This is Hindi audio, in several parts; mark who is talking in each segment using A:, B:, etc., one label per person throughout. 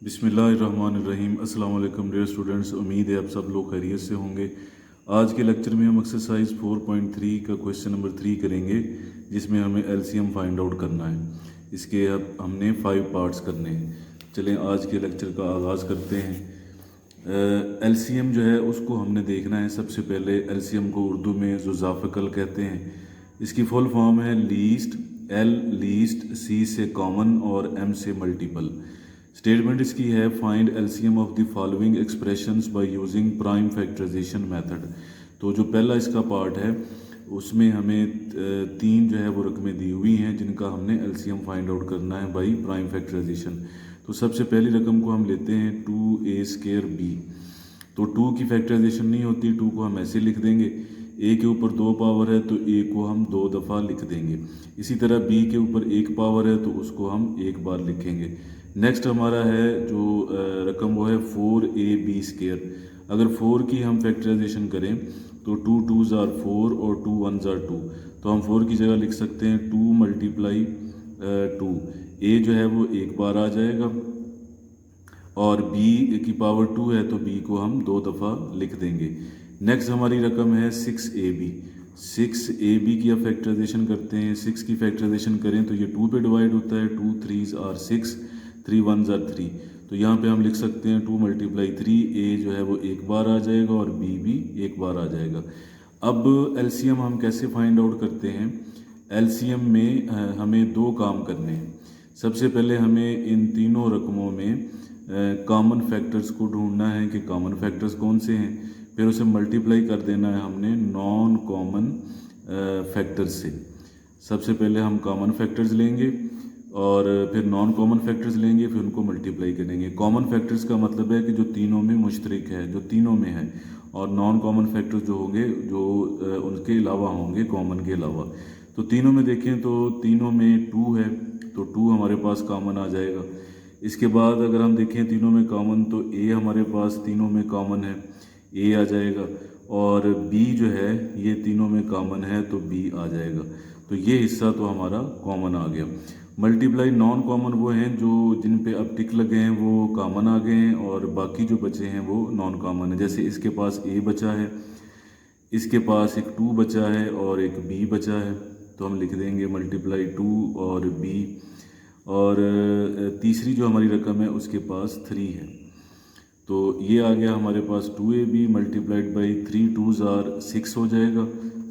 A: बिस्मिल्लाहिर्रहमानिर्रहीम। अस्सलाम वालेकुम डियर स्टूडेंट्स, उम्मीद है आप सब लोग खैरियत से होंगे। आज के लेक्चर में हम एक्सरसाइज 4.3 का क्वेश्चन नंबर 3 करेंगे, जिसमें हमें एलसीएम फाइंड आउट करना है। इसके अब हमने 5 पार्ट्स करने हैं। चलें आज के लेक्चर का आगाज़ करते हैं। एलसीएम जो है उसको हमने देखना है। सबसे पहले एलसीएम को उर्दू में ज़ुज़ाफ़िकल कहते हैं। इसकी फुल फॉर्म है लीस्ट, एल लीस्ट, सी से कॉमन और एम से मल्टीपल। स्टेटमेंट इसकी है find LCM of the following expressions by using prime factorisation method. तो जो पहला इसका पार्ट है उसमें हमें तीन जो है वो रकमें दी हुई हैं जिनका हमने एलसीएम फाइंड आउट करना है बाई प्राइम फैक्टराइजेशन। तो सबसे पहली रकम को हम लेते हैं 2a²b। तो 2 की फैक्टराइजेशन नहीं होती, 2 को हम ऐसे लिख देंगे। ए के ऊपर 2 पावर है तो ए को हम 2 दफ़ा लिख देंगे। इसी तरह बी के ऊपर 1 पावर है तो उसको हम 1 बार लिखेंगे। नेक्स्ट हमारा है जो रकम वो है 4ab²। अगर 4 की हम फैक्टराइजेशन करें तो 2 2s are 4 और 2 1s are 2। तो हम 4 की जगह लिख सकते हैं 2 × 2। ए जो है वो 1 बार आ जाएगा और b की पावर 2 है तो b को हम 2 दफ़ा लिख देंगे। नेक्स्ट हमारी रकम है 6ab। 6ab की अब फैक्टराइजेशन करते हैं। 6 की फैक्टराइजेशन करें तो ये 2 पे डिवाइड होता है। 2 3s are 6, 3 1s are 3। तो यहाँ पे हम लिख सकते हैं 2 × 3। a जो है वो 1 बार आ जाएगा और b भी 1 बार आ जाएगा। अब एलसीएम हम कैसे फाइंड आउट करते हैं? एलसीएम में हमें 2 काम करने हैं। सबसे पहले हमें इन तीनों रकमों में कॉमन फैक्टर्स को ढूंढना है कि कॉमन फैक्टर्स कौन से हैं। फिर उसे मल्टीप्लाई कर देना है हमने नॉन कॉमन फैक्टर्स से। सबसे पहले हम कॉमन फैक्टर्स लेंगे और फिर नॉन कॉमन फैक्टर्स लेंगे, फिर उनको मल्टीप्लाई करेंगे। कॉमन फैक्टर्स का मतलब है कि जो तीनों में मुश्तरक है, जो तीनों में है, और नॉन कॉमन फैक्टर्स जो होंगे जो उनके अलावा होंगे, कॉमन के अलावा। तो तीनों में देखें तो तीनों में 2 है तो 2 हमारे पास कॉमन आ जाएगा। इसके बाद अगर हम देखें तीनों में कॉमन तो ए हमारे पास तीनों में कॉमन है, ए आ जाएगा। और बी जो है ये तीनों में कॉमन है तो बी आ जाएगा। तो ये हिस्सा तो हमारा कॉमन आ गया। मल्टीप्लाई नॉन कॉमन वो हैं जो जिन पे अब टिक लगे हैं वो कॉमन आ गए हैं और बाकी जो बचे हैं वो नॉन कॉमन है। जैसे इसके पास ए बचा है, इसके पास एक 2 बचा है और एक बी बचा है। तो हम लिख देंगे मल्टीप्लाई 2 और बी। और तीसरी जो हमारी रकम है उसके पास 3 है। तो ये आ गया हमारे पास 2ab multiplied by 3 2s are 6 हो जाएगा।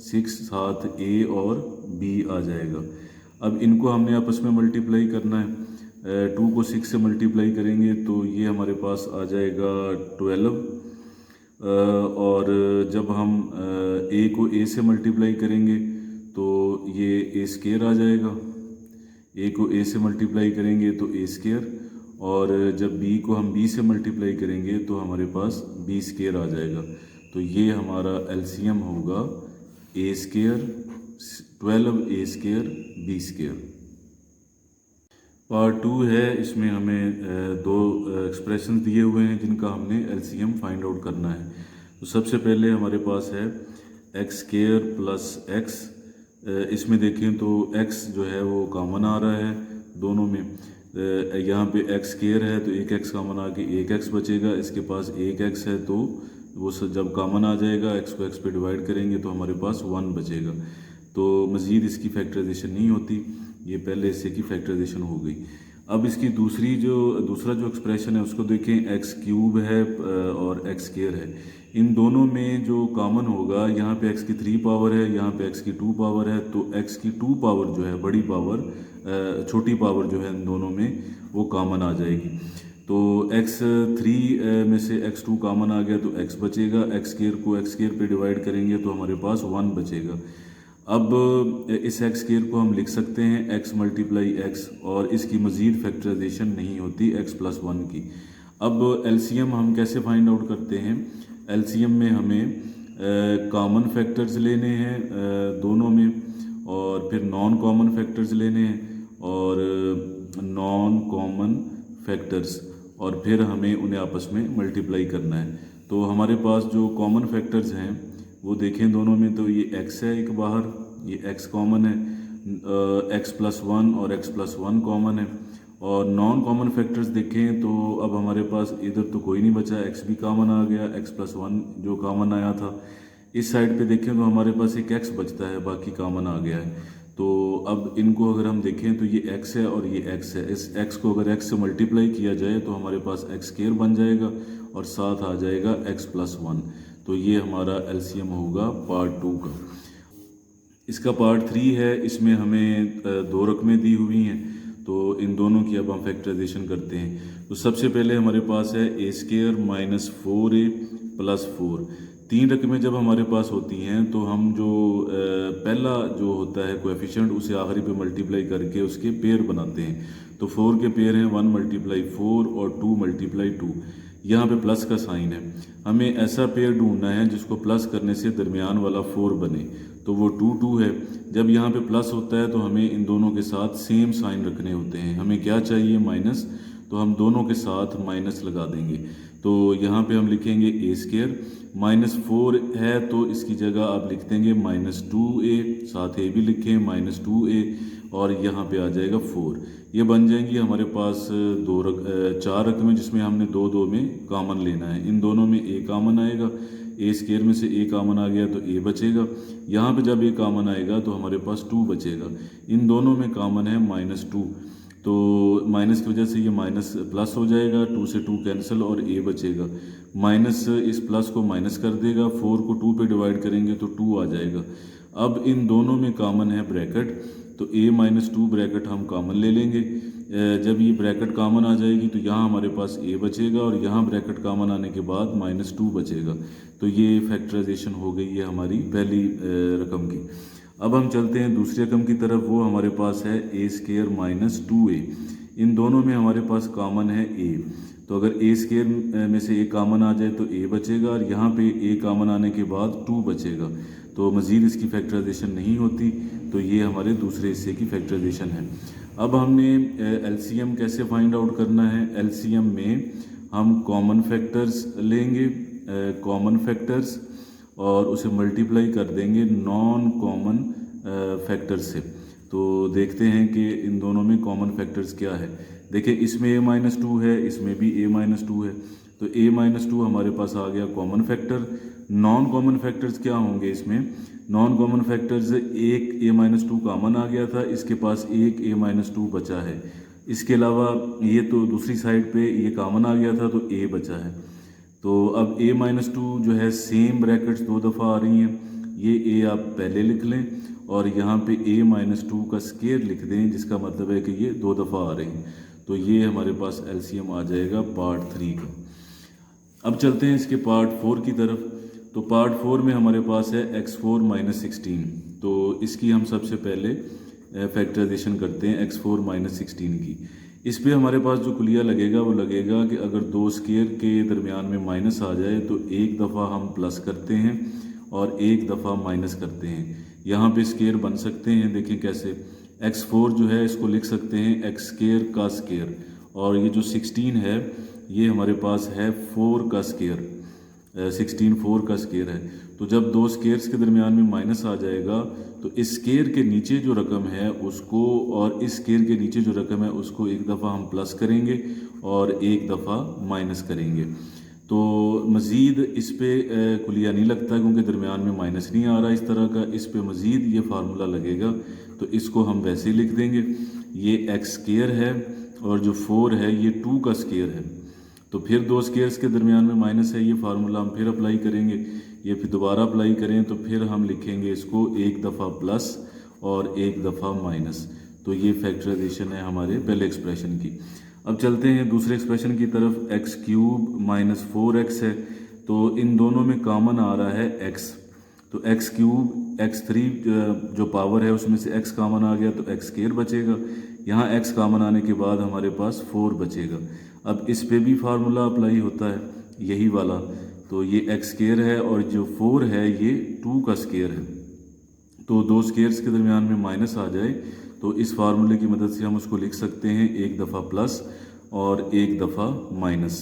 A: 6 साथ a और b आ जाएगा। अब इनको हमने आपस में मल्टीप्लाई करना है। 2 को 6 से मल्टीप्लाई करेंगे तो ये हमारे पास आ जाएगा 12। और जब हम a को a से मल्टीप्लाई करेंगे तो ये a² आ जाएगा। a को a से मल्टीप्लाई करेंगे तो a², और जब b को हम b से मल्टीप्लाई करेंगे तो हमारे पास b² आ जाएगा। तो ये हमारा एलसीएम होगा a², 12a² b²। पार्ट 2 है, इसमें हमें 2 एक्सप्रेशन दिए हुए हैं जिनका हमने एलसीएम फाइंड आउट करना है। तो सबसे पहले हमारे पास है x² + x। इसमें देखें तो x जो है वो कॉमन आ रहा है दोनों में। यहाँ पे x² है तो एक x कॉमन आ के एक x बचेगा। इसके पास एक x है तो वो जब कॉमन आ जाएगा x को x पे डिवाइड करेंगे तो हमारे पास 1 बचेगा। तो मज़ीद इसकी फैक्टराइजेशन नहीं होती, ये पहले हिस्से की फैक्टराइजेशन हो गई। अब इसकी दूसरा जो एक्सप्रेशन है उसको देखें। x³ है और x² है। इन दोनों में जो कॉमन होगा, यहाँ पे x की 3 पावर है, यहाँ पे x की 2 पावर है। तो x की 2 पावर जो है, बड़ी पावर, छोटी पावर जो है इन दोनों में वो कॉमन आ जाएगी। तो x3 में से x2 कॉमन आ गया तो x बचेगा। x² को x² पे डिवाइड करेंगे तो हमारे पास 1 बचेगा। अब इस x² को हम लिख सकते हैं x × x, और इसकी मज़ीद फैक्टराइजेशन नहीं होती x + 1 की। अब एलसीएम हम कैसे फाइंड आउट करते हैं? एलसीएम में हमें कॉमन फैक्टर्स लेने हैं दोनों में, और फिर नॉन कॉमन फैक्टर्स लेने हैं और नॉन कॉमन फैक्टर्स, और फिर हमें उन्हें आपस में मल्टीप्लाई करना है। तो हमारे पास जो कॉमन फैक्टर्स हैं वो देखें दोनों में, तो ये x है एक बाहर, ये x कॉमन है, x + 1 और x + 1 कॉमन है, और नॉन कॉमन फैक्टर्स देखें तो अब हमारे पास इधर तो कोई नहीं बचा, x भी कॉमन आ गया, x+1 जो कॉमन आया था। इस साइड पे देखें तो हमारे पास एक x बचता है, बाकी कॉमन आ गया है। तो अब इनको अगर हम देखें तो ये x है और ये x है। इस x को अगर x से मल्टीप्लाई किया जाए तो हमारे पास x² बन जाएगा और साथ आ जाएगा x+1। तो ये हमारा एलसीएम होगा पार्ट 2 का। इसका पार्ट 3 है, इसमें हमें दो रकमें दी हुई हैं, तो इन दोनों की अब हम फैक्टराइजेशन करते हैं। तो सबसे पहले हमारे पास है a² माइनस 4a प्लस 4। तीन रकमें जब हमारे पास होती हैं तो हम जो पहला जो होता है कोएफिशिएंट उसे आखिरी पे मल्टीप्लाई करके उसके पेयर बनाते हैं। तो 4 के पेयर हैं 1 × 4 और 2 × 2। यहाँ पे प्लस का साइन है। हमें ऐसा पेयर ढूंढना है जिसको प्लस करने से दरमियान वाला 4 बने, तो वो 2 2 है। जब यहाँ पे प्लस होता है तो हमें इन दोनों के साथ सेम साइन रखने होते हैं। हमें क्या चाहिए, माइनस, तो हम दोनों के साथ माइनस लगा देंगे। तो यहाँ पे हम लिखेंगे a², माइनस 4 है तो इसकी जगह आप लिख देंगे -2a, साथ a भी लिखें -2a, और यहाँ पे आ जाएगा 4। ये बन जाएंगी हमारे पास 4 रकमें जिसमें हमने दो दो में कॉमन लेना है। इन दोनों में a कॉमन आएगा, a² में से a कॉमन आ गया तो a बचेगा। यहाँ पे जब a कॉमन आएगा तो हमारे पास 2 बचेगा। इन दोनों में कॉमन है -2, तो माइनस की वजह से ये माइनस प्लस हो जाएगा, 2 से 2 कैंसिल और a बचेगा। माइनस इस प्लस को माइनस कर देगा, 4 को 2 पे डिवाइड करेंगे तो 2 आ जाएगा। अब इन दोनों में कॉमन है ब्रैकेट, तो a-2 ब्रैकेट हम कॉमन ले लेंगे। जब ये ब्रैकेट कॉमन आ जाएगी तो यहाँ हमारे पास a बचेगा और यहाँ ब्रैकेट कॉमन आने के बाद -2 बचेगा। तो ये फैक्टराइजेशन हो गई है हमारी पहली रकम की। अब हम चलते हैं दूसरी रकम की तरफ, वो हमारे पास है a² माइनस 2a। इन दोनों में हमारे पास कॉमन है a, तो अगर a² में से a कॉमन आ जाए तो a बचेगा और यहाँ पे a कॉमन आने के बाद 2 बचेगा। तो मज़ीद इसकी फैक्टराइजेशन नहीं होती, तो ये हमारे दूसरे हिस्से की फैक्टराइजेशन है। अब हमने एलसीएम कैसे फाइंड आउट करना है। एलसीएम में हम कॉमन फैक्टर्स लेंगे, कॉमन फैक्टर्स, और उसे मल्टीप्लाई कर देंगे नॉन कॉमन फैक्टर से। तो देखते हैं कि इन दोनों में कॉमन फैक्टर्स क्या है। देखिए इसमें a-2 है, इसमें भी a-2 है, तो a-2 हमारे पास आ गया common factor. Non common factors क्या होंगे इसमें, नॉन कॉमन फैक्टर्स, एक a-2 कॉमन आ गया था, इसके पास एक a-2 बचा है। इसके अलावा ये तो दूसरी साइड पे ये कॉमन आ गया था तो a बचा है। तो अब a-2 जो है सेम ब्रैकेट्स 2 दफ़ा आ रही हैं, ये a आप पहले लिख लें और यहाँ पे a-2 का स्क्वायर लिख दें, जिसका मतलब है कि ये 2 दफ़ा आ रही हैं। तो ये हमारे पास एलसीएम आ जाएगा पार्ट 3 का। अब चलते हैं इसके पार्ट 4 की तरफ। तो पार्ट 4 में हमारे पास है x4 माइनस 16। तो इसकी हम सबसे पहले फैक्टराइजेशन करते हैं x4 माइनस 16 की। इस पे हमारे पास जो कुलिया लगेगा वो लगेगा कि अगर दो स्क्वायर के दरमियान में माइनस आ जाए तो एक दफ़ा हम प्लस करते हैं और एक दफ़ा माइनस करते हैं। यहाँ पे स्क्वायर बन सकते हैं, देखें कैसे। x4 जो है इसको लिख सकते हैं x² का स्क्वायर, और ये जो 16 है ये हमारे पास है 4 का स्क्वायर, 16 4 का स्क्वायर है। तो जब दो स्क्वायर्स के दरमियान में माइनस आ जाएगा तो इस स्क्वायर के नीचे जो रकम है उसको और इस स्क्वायर के नीचे जो रकम है उसको एक दफ़ा हम प्लस करेंगे और एक दफ़ा माइनस करेंगे। तो मज़ीद इस पे कुलिया नहीं लगता क्योंकि दरमियान में माइनस नहीं आ रहा इस तरह का। इस पे मज़ीद ये फार्मूला लगेगा, तो इसको हम वैसे ही लिख देंगे। ये x² है और जो 4 है ये 2 का स्क्वायर है। तो फिर दो स्क्वायर्स के दरमियान में माइनस है, ये फार्मूला हम फिर अप्लाई करेंगे। ये फिर दोबारा अप्लाई करें तो फिर हम लिखेंगे इसको एक दफ़ा प्लस और एक दफ़ा माइनस। तो ये फैक्टराइजेशन है हमारे पहले एक्सप्रेशन की। अब चलते हैं दूसरे एक्सप्रेशन की तरफ। x³ माइनस 4x है, तो इन दोनों में कॉमन आ रहा है x। तो x³ x3 जो पावर है उसमें से x कॉमन आ गया तो x² बचेगा। यहाँ x कॉमन आने के बाद हमारे पास 4 बचेगा। अब इस पे भी फार्मूला अप्लाई होता है यही वाला। तो ये x² है और जो 4 है ये 2 का स्क्वायर है। तो दो स्क्वायर्स के दरमियान में माइनस आ जाए तो इस फार्मूले की मदद से हम उसको लिख सकते हैं एक दफ़ा प्लस और एक दफ़ा माइनस।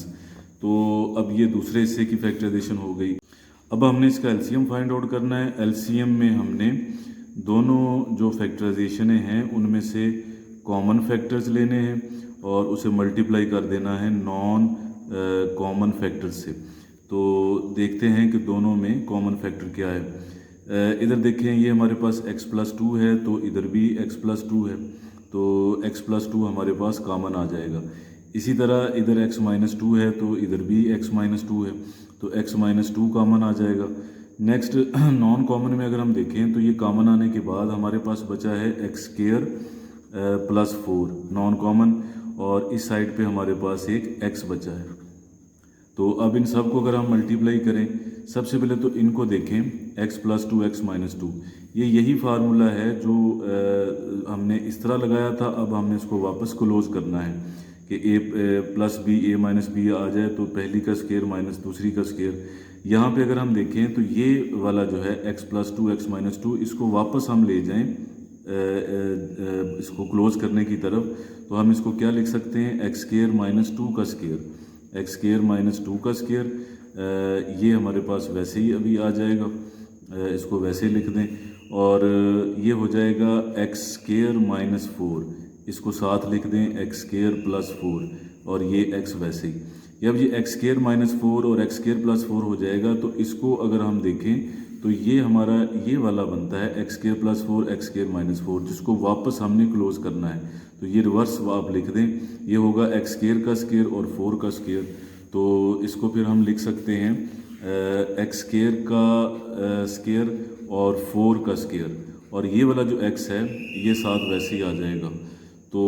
A: तो अब ये दूसरे हिस्से की फैक्टराइजेशन हो गई। अब हमने इसका एलसीएम फाइंड आउट करना है। एलसीएम में हमने दोनों जो फैक्टराइजेशनें हैं उनमें से कॉमन फैक्टर्स लेने हैं और उसे मल्टीप्लाई कर देना है नॉन कॉमन फैक्टर से। तो देखते हैं कि दोनों में कॉमन फैक्टर क्या है। इधर देखें, ये हमारे पास x+2 है, तो इधर भी x+2 है, तो x+2 हमारे पास कॉमन आ जाएगा। इसी तरह इधर x-2 है, तो इधर भी x-2 है, तो x-2 कॉमन आ जाएगा। नेक्स्ट नॉन कॉमन में अगर हम देखें तो ये कॉमन आने के बाद हमारे पास बचा है x² + 4 नॉन कॉमन, और इस साइड पे हमारे पास एक x बचा है। तो अब इन सब को अगर हम मल्टीप्लाई करें, सबसे पहले तो इनको देखें, x+2 x-2, ये यही फार्मूला है जो हमने इस तरह लगाया था। अब हमने इसको वापस क्लोज करना है कि a+b a-b आ जाए, तो पहली का स्केयर माइनस दूसरी का स्केयर। यहाँ पे अगर हम देखें तो ये वाला जो है x+2 x-2, इसको वापस हम ले जाएं इसको क्लोज करने की तरफ, तो हम इसको क्या लिख सकते हैं, x² - 2 का स्केयर, x² - 2 का स्केयर। ये हमारे पास वैसे ही अभी आ जाएगा, इसको वैसे लिख दें, और ये हो जाएगा x² - 4, इसको साथ लिख दें x² + 4, और ये x वैसे ही। जब ये x² - 4 और x² + 4 हो जाएगा, तो इसको अगर हम देखें तो ये हमारा ये वाला बनता है x² + 4 x² - 4, जिसको वापस हमने क्लोज करना है। तो ये रिवर्स आप लिख दें, ये होगा x² का स्केयर और 4 का स्केयर। तो इसको फिर हम लिख सकते हैं x² का स्केयर और 4 का स्केयर, और ये वाला जो x है ये साथ वैसे ही आ जाएगा। तो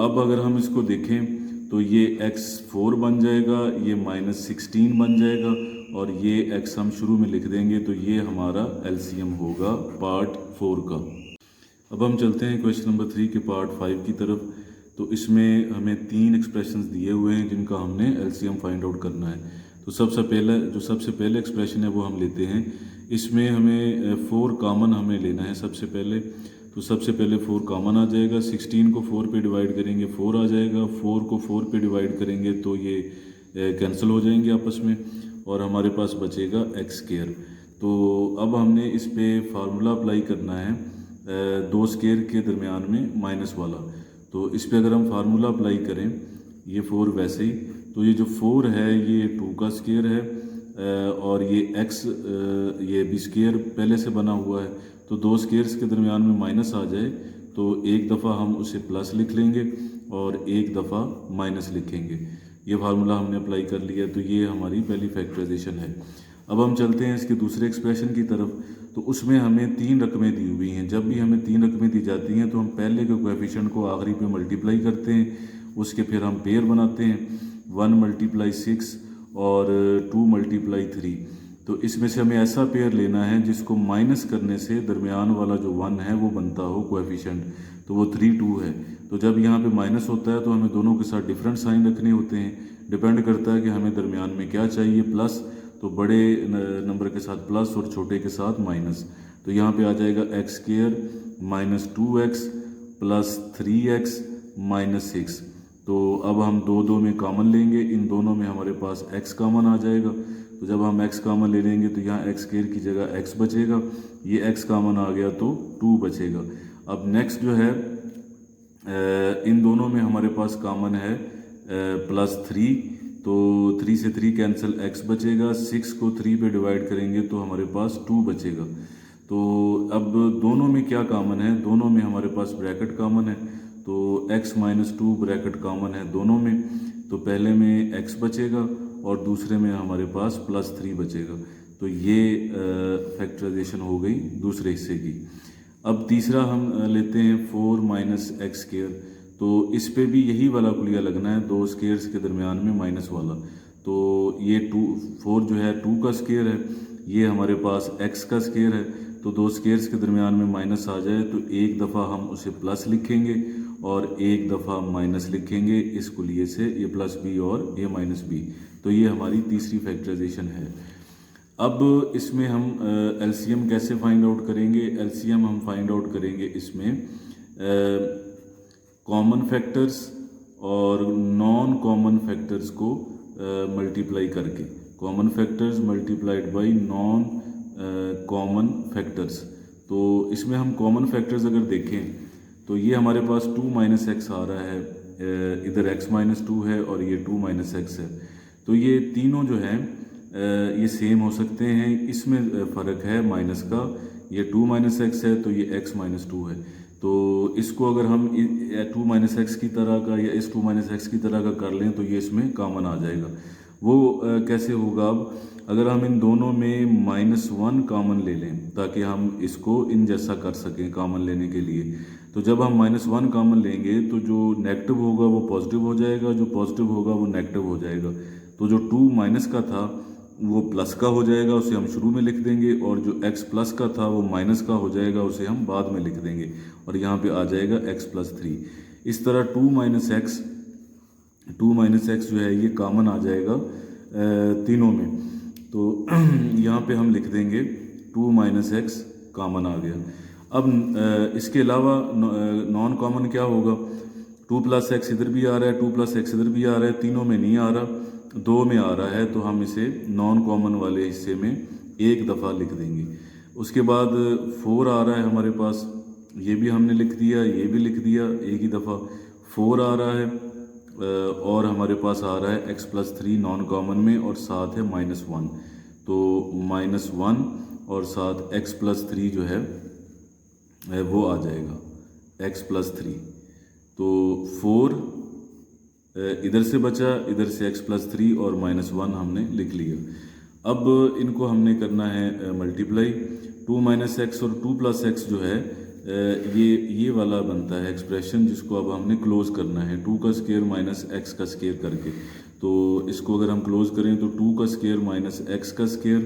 A: अब अगर हम इसको देखें तो ये x4 बन जाएगा, ये -16 बन जाएगा, और ये x हम शुरू में लिख देंगे, तो ये हमारा एलसीएम होगा पार्ट 4 का। अब हम चलते हैं क्वेश्चन नंबर 3 के पार्ट 5 की तरफ। तो इसमें हमें 3 एक्सप्रेशंस दिए हुए हैं जिनका हमने एलसीएम फाइंड आउट करना है। तो सबसे पहले एक्सप्रेशन है वो हम लेते हैं। इसमें हमें 4 कॉमन हमें लेना है सबसे पहले। तो सबसे पहले 4 कॉमन आ जाएगा, 16 को 4 पे डिवाइड करेंगे 4 आ जाएगा, 4 को 4 पे डिवाइड करेंगे तो ये कैंसिल हो जाएंगे आपस में, और हमारे पास बचेगा x²। तो अब हमने इस पे फार्मूला अप्लाई करना है दो स्केयर के दरमियान में माइनस वाला। तो इस पे अगर हम फार्मूला अप्लाई करें, ये 4 वैसे ही, तो ये जो 4 है ये 2 का स्केयर है, और ये x ये भी स्केयर पहले से बना हुआ है। तो दो स्केयर्स के दरमियान में माइनस आ जाए तो एक दफ़ा हम उसे प्लस लिख लेंगे और एक दफ़ा माइनस लिखेंगे। ये फार्मूला हमने अप्लाई कर लिया, तो ये हमारी पहली फैक्टराइजेशन है। अब हम चलते हैं इसके दूसरे एक्सप्रेशन की तरफ। तो उसमें हमें 3 रकमें दी हुई हैं। जब भी हमें 3 रकमें दी जाती हैं तो हम पहले के कोएफिशिएंट को आखिरी पे मल्टीप्लाई करते हैं, उसके फिर हम पेयर बनाते हैं, 1 × 6 और 2 × 3। तो इसमें से हमें ऐसा पेयर लेना है जिसको माइनस करने से दरमियान वाला जो 1 है वो बनता हो कोएफिशिएंट, तो वो 3 2 है। तो जब यहाँ पे माइनस होता है तो हमें दोनों के साथ डिफरेंट साइन रखने होते हैं। डिपेंड करता है कि हमें दरमियान में क्या चाहिए, प्लस, तो बड़े नंबर के साथ प्लस और छोटे के साथ माइनस। तो यहाँ पे आ जाएगा x² - 2x + 3x - 6। तो अब हम दो में कॉमन लेंगे, इन दोनों में हमारे पास x कॉमन आ जाएगा। तो जब हम x कॉमन ले लेंगे तो यहाँ x² की जगह x बचेगा, ये x कॉमन आ गया तो 2 बचेगा। अब नेक्स्ट जो है इन दोनों में हमारे पास कॉमन है +3, तो 3 से 3 कैंसिल, x बचेगा। 6 को 3 पे डिवाइड करेंगे तो हमारे पास 2 बचेगा। तो अब दोनों में क्या कॉमन है, दोनों में हमारे पास ब्रैकेट कॉमन है, तो x - 2 ब्रैकेट कॉमन है दोनों में। तो पहले में x बचेगा और दूसरे में हमारे पास +3 बचेगा। तो ये फैक्टराइजेशन हो गई दूसरे हिस्से की। अब तीसरा हम लेते हैं 4 - x²। तो इस पे भी यही वाला कुलिया लगना है, दो स्केयर्स के दरमियान में माइनस वाला। तो ये 4 जो है 2 का स्केयर है, ये हमारे पास x का स्केयर है। तो दो स्केयर्स के दरमियान में माइनस आ जाए तो एक दफ़ा हम उसे प्लस लिखेंगे और एक दफ़ा माइनस लिखेंगे इस कुलिये से, ये +b और ये -b। तो ये हमारी तीसरी फैक्टराइजेशन है। अब इसमें हम एलसीएम कैसे फाइंड आउट करेंगे, एलसीएम हम फाइंड आउट करेंगे इसमें कॉमन फैक्टर्स और नॉन कॉमन फैक्टर्स को मल्टीप्लाई करके, common factors multiplied by non common factors. तो इसमें हम कॉमन फैक्टर्स अगर देखें तो ये हमारे पास 2 - x आ रहा है, इधर x माइनस टू है और ये 2 माइनस एक्स है। तो ये तीनों जो हैं ये सेम हो सकते हैं, इसमें फ़र्क है माइनस का, ये 2 माइनस एक्स है तो ये x माइनस टू है। तो इसको अगर हम 2 माइनस एक्स की तरह का या इस 2 माइनस एक्स की तरह का कर लें तो ये इसमें कॉमन आ जाएगा। वो कैसे होगा? अब अगर हम इन दोनों में -1 कॉमन ले लें ताकि हम इसको इन जैसा कर सकें कॉमन लेने के लिए, तो जब हम -1 कॉमन लेंगे तो जो नेगेटिव होगा वो पॉजिटिव हो जाएगा, जो पॉजिटिव होगा वो नेगेटिव हो जाएगा। तो जो 2 माइनस का था वो प्लस का हो जाएगा, उसे हम शुरू में लिख देंगे, और जो x प्लस का था वो माइनस का हो जाएगा, उसे हम बाद में लिख देंगे, और यहाँ पे आ जाएगा x प्लस 3। इस तरह 2 माइनस एक्स जो है ये कॉमन आ जाएगा तीनों में। तो यहाँ पे हम लिख देंगे 2 माइनस एक्स कॉमन आ गया। अब इसके अलावा नॉन कॉमन क्या होगा? 2 प्लस एक्स इधर भी आ रहा है, 2 प्लस एक्स इधर भी आ रहा है, तीनों में नहीं आ रहा, 2 में आ रहा है, तो हम इसे नॉन कॉमन वाले हिस्से में एक दफ़ा लिख देंगे। उसके बाद 4 आ रहा है हमारे पास, ये भी हमने लिख दिया, ये भी लिख दिया एक ही दफ़ा। 4 आ रहा है और हमारे पास आ रहा है x प्लस 3 नॉन कॉमन में, और साथ है -1, तो -1 और साथ x प्लस 3 जो है वो आ जाएगा x प्लस 3। तो 4 इधर से बचा, इधर से x प्लस 3 और -1 हमने लिख लिया। अब इनको हमने करना है मल्टीप्लाई। 2 माइनस एक्स और 2 प्लस एक्स जो है ये वाला बनता है एक्सप्रेशन, जिसको अब हमने क्लोज करना है 2 का स्क्वायर माइनस एक्स का स्क्वायर करके। तो इसको अगर हम क्लोज करें तो 2 का स्क्वायर माइनस एक्स का स्क्वायर,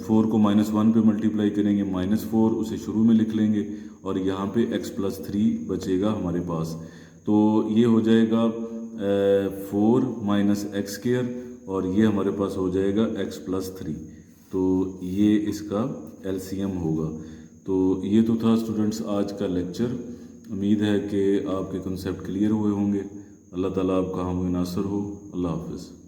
A: 4 को -1 पे मल्टीप्लाई करेंगे -4, उसे शुरू में लिख लेंगे, और यहाँ पे x प्लस 3 बचेगा हमारे पास। तो ये हो जाएगा 4 माइनस एक्स स्क्वायर, और ये हमारे पास हो जाएगा x प्लस 3। तो ये इसका एलसीएम होगा। तो ये तो था स्टूडेंट्स आज का लेक्चर। उम्मीद है कि आपके कंसेप्ट क्लियर हुए होंगे। अल्लाह ताला आपका हम नासर हो। अल्लाह हाफ़िज़।